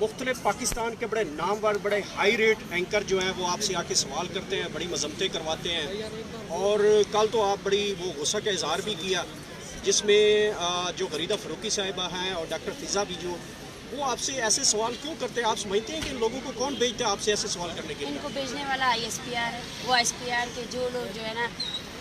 मुख्तलिफ पाकिस्तान के बड़े नामवर बड़े हाई रेट एंकर जो हैं वो आपसे आके सवाल करते हैं, बड़ी मजम्मतें करवाते हैं। और कल तो आप बड़ी वो गुस्सा का इजहार भी किया, जिसमें जो गरीदा फ़रूकी साहिबा हैं और डॉक्टर फिज़ा भी जो वो आपसे ऐसे सवाल क्यों करते हैं? आप समझते हैं कि इन लोगों को कौन भेजता है आपसे ऐसे सवाल करने के लिए? इनको भेजने वाला ISPR है। वो ISPR के जो लोग जो है ना,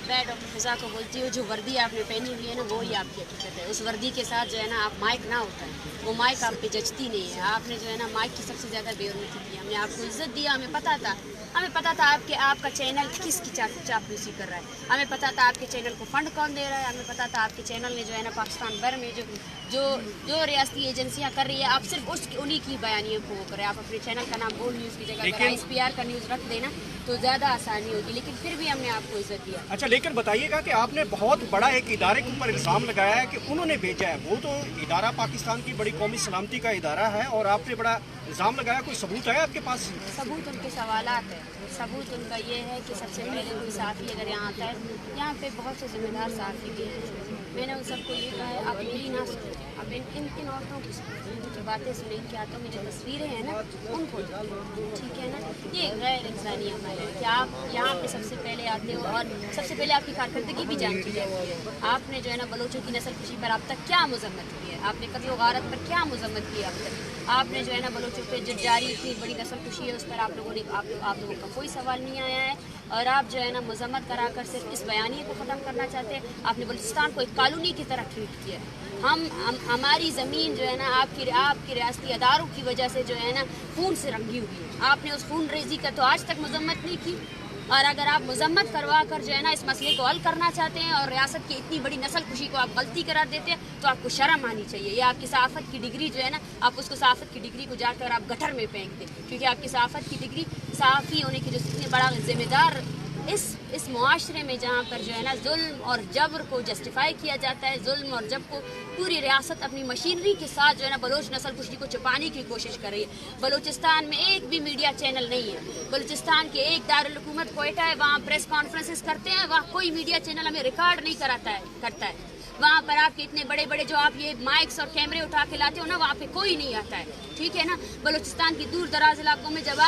मैं डॉक्टर फिज़ा को बोलती हूँ, जो वर्दी आपने पहनी हुई है ना, वो ही आपकी हकीकत है। उस वर्दी के साथ जो है ना आप माइक ना होता है, वो माइक आप पे जचती नहीं है। आपने जो है ना माइक की सबसे ज़्यादा बेरुखी की। हमने आपको इज्जत दिया, हमें पता था आपका चैनल किसकी चापलूसी कर रहा है, हमें पता था आपके चैनल को फंड कौन दे रहा है, हमें पता था आपके चैनल ने जो है ना पाकिस्तान भर में जो रियासती एजेंसियां कर रही है, आप सिर्फ उन्हीं की बयानियों को वो करें। आप अपने चैनल का नाम बोल न्यूज़ की जगह अगर ISPR का न्यूज़ रख देना तो ज़्यादा आसानी होगी, लेकिन फिर भी हमने आपको इज्जत दिया। अच्छा, लेकिन बताइएगा कि आपने बहुत बड़ा एक इदारे के ऊपर इल्ज़ाम लगाया है कि उन्होंने भेजा है। वो तो इदारा पाकिस्तान की बड़ी कौमी सलामती का इदारा है और आपने बड़ा इल्ज़ाम लगाया। कोई सबूत है आपके पास? सबूत उनके सवालात है। सबूत उनका ये है कि सबसे पहले कोई सहाफ़ी अगर यहाँ आता है, यहाँ पे बहुत से ज़िम्मेदार सहाफ़ी भी हैं, मैंने उन सबको ये कहा है आप मेरी ना सुनें, आप इन औरतों की सुनें, जो बातें सुनें, इनके हाथों में जो तस्वीरें हैं ना उनको, ठीक है ना। ये गैर इंसानी अमल है कि आप यहाँ पे सबसे पहले आते हो और सबसे पहले आपकी कारकर्दगी भी जानती जाती है। आपने जो है ना बलोचों की नस्ल कुशी पर अब तक क्या मजम्मत की है, आपने कत्ल गारत पर क्या मजम्मत की है अब तक, आपने जो है ना बलोचों पे जो जारी इतनी बड़ी नस्ल कुशी है उस पर आप लोगों का कोई सवाल नहीं आया है। और आप जो है ना मजम्मत कराकर सिर्फ इस बयानिए को ख़त्म करना चाहते हैं। आपने बलूचिस्तान को एक कॉलोनी की तरह ट्रीट किया है। हमारी ज़मीन जो है ना आपकी रियासती अदारों की वजह से जो है ना खून से रंगी हुई है। आपने उस खून रेजी का तो आज तक मजम्मत नहीं की, और अगर आप मजम्मत करवा कर जो है ना इस मसले को हल करना चाहते हैं और रियासत की इतनी बड़ी नस्ल खुशी को आप गलती करार देते हैं तो आपको शर्म आनी चाहिए। ये आपकी सहाफ़त की डिग्री जो है ना, आप उसको सहाफ़त की डिग्री को जाकर आप गटर में फेंक दें, क्योंकि आपकी सहाफ़त की डिग्री सहाफ़ी होने की जो इतने बड़ा जिम्मेदार इस मुआशरे में जहाँ पर जो है ना जुल्म और जबर को जस्टिफाई किया जाता है, जुल्म और जबर को पूरी रियासत अपनी मशीनरी के साथ जो है ना बलोच नस्ल कुशी को छुपाने की कोशिश कर रही है। बलूचिस्तान में एक भी मीडिया चैनल नहीं है। बलूचिस्तान के एक दारुल हुकूमत कोयटा है, वहाँ प्रेस कॉन्फ्रेंसेस करते हैं, वहाँ कोई मीडिया चैनल हमें रिकॉर्ड नहीं करता है। वहाँ पर आपके इतने बड़े बड़े जो आप ये माइक्स और कैमरे उठा के लाते हो ना, वहाँ पे कोई नहीं आता है, ठीक है ना। बलूचिस्तान की दूर दराज इलाकों में जब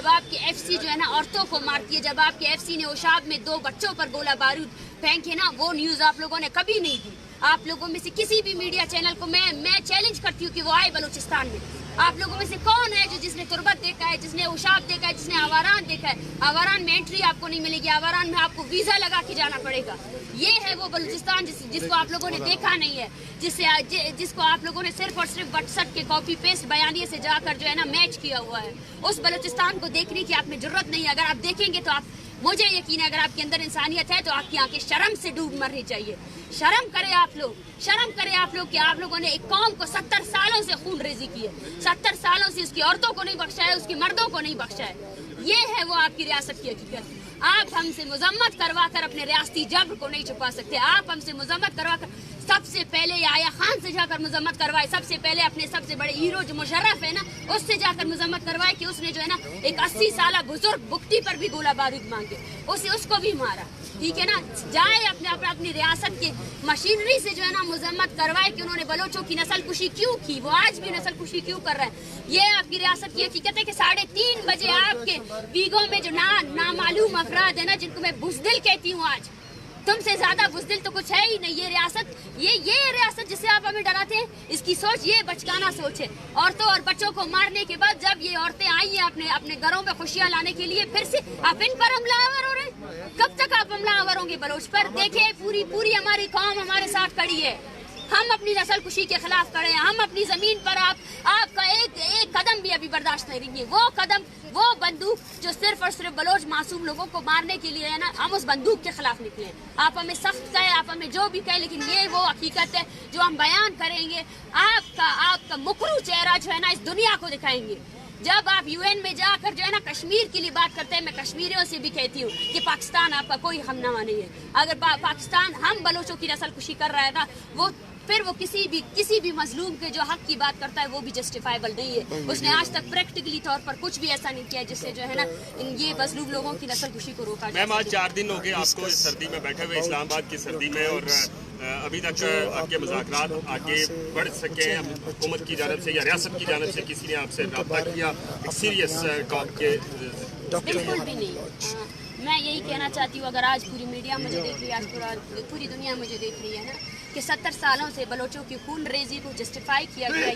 आपकी FC जो है ना औरतों को मारती है, जब आपके FC ने ओशाब में 2 बच्चों पर गोला बारूद फेंके ना, वो न्यूज़ आप लोगों ने कभी नहीं दी। आप लोगों में से किसी भी मीडिया चैनल को मैं चैलेंज करती हूँ कि वो आए बलूचिस्तान में। आप लोगों में से कौन है जिसने तुरबत देखा है, जिसने ओशाब देखा है, जिसने आवारान देखा है? आवारान में एंट्री आपको नहीं मिलेगी, आवारान में आपको वीज़ा लगा के जाना पड़ेगा। ये है वो बलूचिस्तान जिसको आप लोगों ने देखा नहीं है, जिसको आप लोगों ने सिर्फ और सिर्फ व्हाट्सएप के कॉपी पेस्ट बयानिए से जाकर जो है ना मैच किया हुआ है। उस बलूचिस्तान को देखने की आप में जरूरत नहीं है। अगर आप देखेंगे तो मुझे यकीन है अगर आपके अंदर इंसानियत है तो आपकी आंखें शर्म से डूब मरनी चाहिए। शर्म करें आप लोग कि आप लोगों ने एक कौम को 70 सालों से खून रेजी की है, 70 सालों से उसकी औरतों को नहीं बख्शा है, उसकी मर्दों को नहीं बख्शा है। ये है वो आपकी रियासत की हकीकत। आप हमसे मजम्मत करवा कर अपने रियासती जबर को नहीं छुपा सकते। आप हमसे मजम्मत करवा कर सबसे पहले आया खान से जाकर मजम्मत करवाए, सबसे पहले अपने सबसे बड़े हीरो जो मुशर्रफ है ना उससे जाकर मजम्मत करवाए कि उसने जो है ना एक 80 साल बुजुर्ग बुक्ति पर भी गोला बारूद मांगे, उसको भी मारा, ठीक है ना। जाए अपनी रियासत की मशीनरी से जो है ना मजम्मत करवाए कि उन्होंने बलोचों की नस्ल कुशी क्यों की, वो आज भी नस्ल कुशी क्यों कर रहे हैं। ये आपकी रियासत की हकीकत है कि 3:30 बजे आपके बीगों में जो नामालूम अफराद है ना, जिनको मैं बुज़दिल कहती हूँ, आज तुमसे ज्यादा बुज़दिल तो कुछ है ही नहीं। ये रियासत जिसे आप हमें डराते हैं, इसकी सोच ये बचकाना सोच है। औरतों और बच्चों को मारने के बाद जब ये औरतें आई हैं अपने घरों में खुशियां लाने के लिए, फिर से आप इन पर हमलावर हो रहे हैं। कब तक आप हमलावर होंगे बलोच पर? देखे पूरी हमारी कौम हमारे साथ खड़ी है। हम अपनी नस्ल कुशी के खिलाफ खड़े हैं। हम अपनी जमीन पर आपका एक कदम भी अभी बर्दाश्त नहीं करेंगे। वो बंदूक जो सिर्फ और सिर्फ बलोच मासूम लोगों को मारने के लिए है ना, हम उस बंदूक के खिलाफ निकले। आप हमें सख्त कहे, आप हमें जो भी कहे, लेकिन ये वो हकीकत है जो हम बयान करेंगे। आपका मुकरू चेहरा जो है ना इस दुनिया को दिखाएंगे। जब आप UN में जाकर जो है ना कश्मीर के लिए बात करते हैं, मैं कश्मीरियों से भी कहती हूँ कि पाकिस्तान आपका कोई हमनामा नहीं है। अगर पाकिस्तान हम बलोचों की नस्ल कुशी कर रहा है ना, फिर वो किसी भी मजलूम के जो हक की बात करता है वो भी जस्टिफाइबल नहीं है। उसने आज तक प्रैक्टिकली तौर पर कुछ भी ऐसा नहीं किया जिससे जो है ना ये मजलूम लोगों की नस्ल कुशी को रोका जाए। मैम, आज 4 दिन हो गए आपको इस सर्दी में बैठे हुए, इस्लामाबाद की सर्दी में, और ابھی تک آپ کے مذاکرات آگے بڑھ سکے ہیں حکومت کی جانب سے یا ریاست کی جانب سے کسی نے آپ سے رابطہ کیا ایک سیریس ٹاک کے؟ بالکل بھی نہیں. میں یہی کہنا چاہتی ہوں, اگر آج پوری میڈیا مجھے دیکھ رہی ہے, آج پوری دنیا مجھے دیکھ رہی ہے نا, کہ 70 سالوں سے بلوچوں کی خون ریزی کو جسٹیفائی کیا گیا,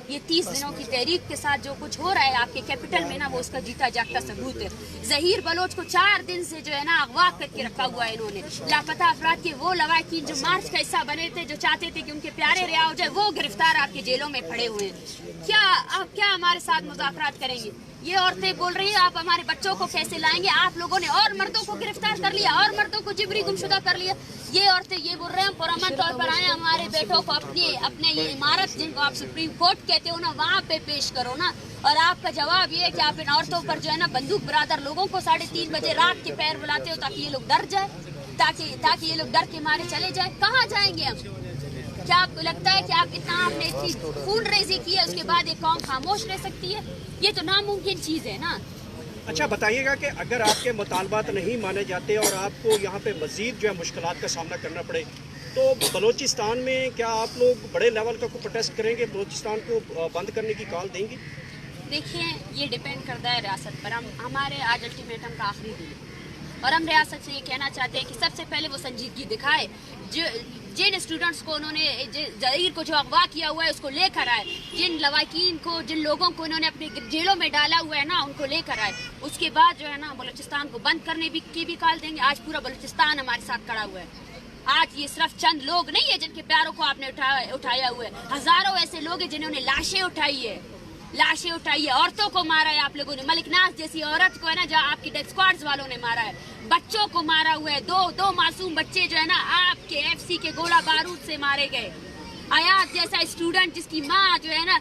یہ 30 دنوں کی تحریک کے ساتھ جو کچھ ہو رہا ہے آپ کے کیپٹل میں نا, وہ اس کا جیتا جاگتا ثبوت ہے. ظہیر بلوچ کو 4 دن سے جو ہے نا اغوا کر کے رکھا ہوا ہے انہوں نے. لاپتہ افراد کے وہ لواحقین جو مارچ کا حصہ بنے تھے, جو چاہتے تھے کہ ان کے پیارے رہا ہو جائے, وہ گرفتار آپ کے جیلوں میں پڑے ہوئے ہیں. آپ کیا ہمارے ساتھ مذاکرات کریں گے؟ یہ عورتیں بول رہی ہیں آپ ہمارے بچوں کو کیسے لائیں گے؟ آپ لوگوں نے اور مردوں کو گرفتار کر لیا, اور مردوں کو جبری گمشدہ کر لیا. یہ عورتیں یہ بول رہے ہیں پرامن طور پر آئے ہمارے بیٹوں کو اپنے یہ عمارت جن کو آپ سپریم کورٹ کہتے ہو نا, وہاں پہ پیش کرو نا. اور آپ کا جواب یہ ہے کہ آپ ان عورتوں پر جو ہے نا بندوق برادر لوگوں کو 3:30 بجے رات کے پیر بلاتے ہو تاکہ یہ لوگ ڈر جائے, تاکہ یہ لوگ ڈر کے مارے چلے جائیں. کہاں جائیں گے ہم؟ کیا آپ کو لگتا ہے کہ آپ نے اتنی خون ریزی کی ہے, اس کے بعد ایک قوم خاموش رہ سکتی ہے؟ یہ تو ناممکن چیز ہے نا. اچھا بتائیے گا کہ اگر آپ کے مطالبات نہیں مانے جاتے اور آپ کو یہاں پہ مزید جو ہے مشکلات کا سامنا کرنا پڑے, تو بلوچستان میں کیا آپ لوگ بڑے لیول کا کوئی پروٹیسٹ کریں گے, بلوچستان کو بند کرنے کی کال دیں گے؟ دیکھیں, یہ ڈیپینڈ کرتا ہے ریاست پر. ہمارے آج الٹیمیٹم کا آخری دن ہے اور ہم ریاست سے یہ کہنا چاہتے ہیں کہ سب سے پہلے وہ سنجیدگی دکھائے. جن اسٹوڈنٹس کو انہوں نے ظہیر کو جو اغوا کیا ہوا ہے اس کو لے کر آئے, جن لواحقین کو, جن لوگوں کو انہوں نے اپنے جیلوں میں ڈالا ہوا ہے نا, ان کو لے کر آئے. اس کے بعد جو ہے نا بلوچستان کو بند کرنے کی بھی کال دیں گے. آج پورا بلوچستان ہمارے ساتھ کھڑا ہوا ہے. آج یہ صرف چند لوگ نہیں ہے جن کے پیاروں کو آپ نے اٹھایا ہوا ہے, ہزاروں ایسے لوگ ہیں جنہوں نے لاشیں اٹھائی ہے, عورتوں کو مارا ہے آپ لوگوں نے. ملک ناز جیسی عورت کو ہے نا, جہاں آپ کی ڈیتھ اسکواڈز والوں نے مارا ہے. بچوں کو مارا ہوا ہے, دو معصوم بچے جو ہے نا آپ کے FC کے گولہ بارود سے مارے گئے. آیات جیسا اسٹوڈنٹ جس کی ماں جو ہے نا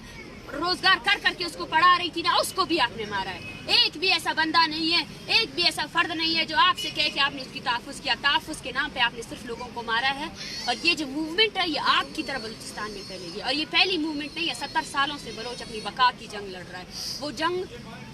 روزگار کر کے اس کو پڑھا رہی تھی نا, اس کو بھی آپ نے مارا ہے. ایک بھی ایسا بندہ نہیں ہے, ایک بھی ایسا فرد نہیں ہے جو آپ سے کہے کہ آپ نے اس کی تحفظ کیا. تحفظ کے نام پہ آپ نے صرف لوگوں کو مارا ہے. اور یہ جو موومنٹ ہے یہ آپ کی طرح بلوچستان میں پھیلے گی, اور یہ پہلی موومنٹ نہیں ہے. 70 سالوں سے بلوچ اپنی بقا کی جنگ لڑ رہا ہے. وہ جنگ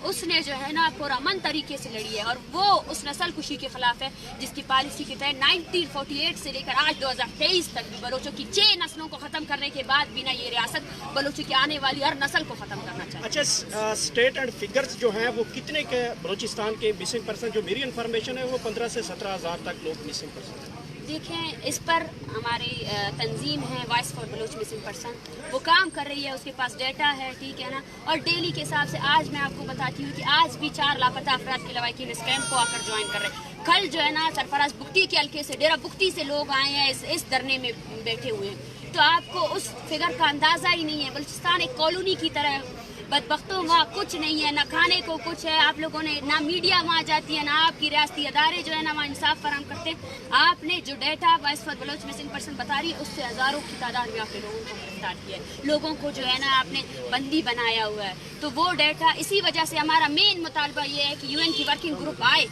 اس نے جو ہے نا پرامن طریقے سے لڑی ہے, اور وہ اس نسل کشی کے خلاف ہے جس کی پالیسی کے تحت 1948 سے لے کر آج 2023 تک بھی بلوچوں کی 6 نسلوں کو ختم کرنے کے بعد بھی نا یہ ریاست بلوچوں کی آنے والی ہر نسل کو ختم کرنا چاہتی ہے. اچھا, اسٹیٹ اینڈ فگرز جو ہیں وہ کتنے کے بلوچستان کے مسنگ پرسن؟ جو میری انفارمیشن ہے وہ 15 سے 17 ہزار تک لوگ مسنگ پرسن ہیں. دیکھیں, اس پر ہماری تنظیم ہے voice for Baloch missing person, وہ کام کر رہی ہے, اس کے پاس ڈیٹا ہے, ٹھیک ہے نا. اور ڈیلی کے حساب سے آج میں آپ کو بتاتی ہوں کہ آج بھی 4 لاپتہ افراد کے لواحقین اس کیمپ کو آ کر جوائن کر رہے ہیں. کل جو ہے نا سرفراز بگٹی کے حلقے سے, ڈیرہ بگٹی سے لوگ آئے ہیں, اس دھرنے میں بیٹھے ہوئے ہیں. تو آپ کو اس فگر کا اندازہ ہی نہیں ہے. بلوچستان ایک کالونی کی طرح ہے, بدبختوں وہاں کچھ نہیں ہے, نہ کھانے کو کچھ ہے. آپ لوگوں نے نہ میڈیا وہاں جاتی ہے, نہ آپ کی ریاستی ادارے جو ہے نا وہاں انصاف فراہم کرتے ہیں. آپ نے جو data voice for Baloch missing person بتا رہی ہے, اس سے ہزاروں کی تعداد میں آپ نے لوگوں کو گرفتار کیا ہے, لوگوں کو جو ہے نا آپ نے بندی بنایا ہوا ہے. تو وہ ڈیٹا, اسی وجہ سے ہمارا مین مطالبہ یہ ہے کہ UN کی ورکنگ گروپ آئے,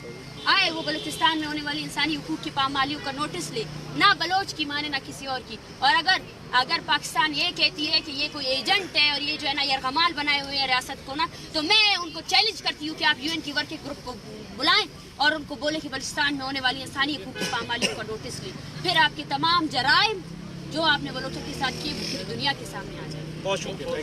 وہ بلوچستان میں ہونے والی انسانی حقوق کی پامالیوں کا نوٹس لے, نہ بلوچ کی مانے نہ کسی اور کی. اور اگر پاکستان یہ کہتی ہے کہ یہ کوئی ایجنٹ ہے اور یہ جو ہے نا یرغمال بنائے ہوئے ہیں ریاست کو نا, تو میں ان کو چیلنج کرتی ہوں کہ آپ UN کی ورکنگ گروپ کو بلائیں اور ان کو بولے کہ بلوچستان میں ہونے والی انسانی حقوق کی پامالیوں کا نوٹس لیں. پھر آپ کے تمام جرائم جو آپ نے بلوچوں کے ساتھ کیے پوری دنیا کے سامنے آ جائیں. بہت شکریہ.